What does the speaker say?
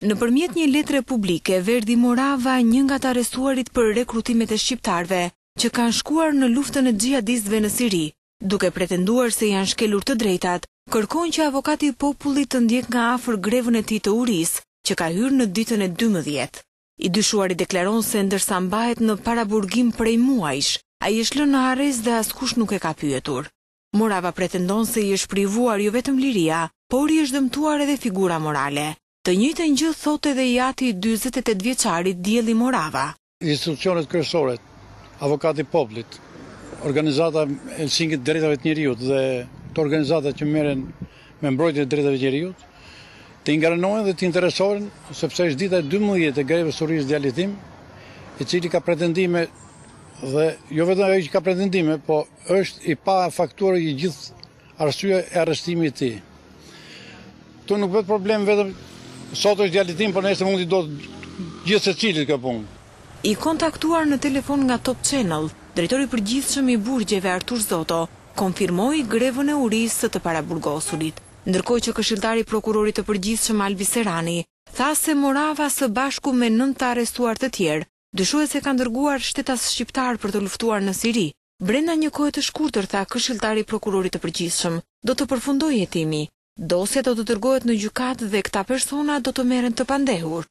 Nëpërmjet një letre publike, Verdi Morava, një nga të arrestuarit për rekrutimet e shqiptarëve, që kanë shkuar në luftën e xhihadisteve në Siri, duke pretenduar se janë shkelur të drejtat, kërkon që avokati Popullit të ndjekë nga afër grevën e tij të urisë, që ka hyrë në ditën e 12. I dyshuari deklaron se ndërsa mbahet në paraburgim prej muajsh, ai është lënë në arrest dhe askush nuk e ka pyetur. Morava pretendon se i është privuar jo vetëm liria, por i është dëmtuar edhe figura morale. Të njëjtën gjë thotë edhe i ati 48 vjeçarit Dielli Morava. Institucionet kryesore, Avokati Popullit, organizata e Helsinkit drejtave të njerëzit dhe të organizata që merren me mbrojtjen e drejtave të njerëzit, të ingaranohen dhe të interesohen sepse është dita e 12 e grevës urisë djalit tim, i cili ka pretendime dhe jo vetëm ai që ka pretendime, po është i pa faktuar i gjithë arsyeja e arrestimit të tij. Tu nuk bëhet problem vetëm sot është djalit tim, por nesër mund t'i do gjithë secilit kjo punë. I kontaktuar në telefon nga Top Channel, drejtori i përgjithshëm i burgjeve Artur Zoto konfirmoi grevën e urisë të paraburgosurit, ndërkohë që këshilltari i prokurorit të përgjithshëm Albi Serani tha se Morava së bashku me 9 të arrestuar të tjerë dyshohet se kanë dërguar shtetas shqiptar për të luftuar në Siri. Brenda një kohe të shkurtër, tha këshilltari i prokurorit të përgjithshëm, do të përfundojë hetimi. Dosja do të dërgohet në gjykatë dhe këta persona do të merren të pandehur.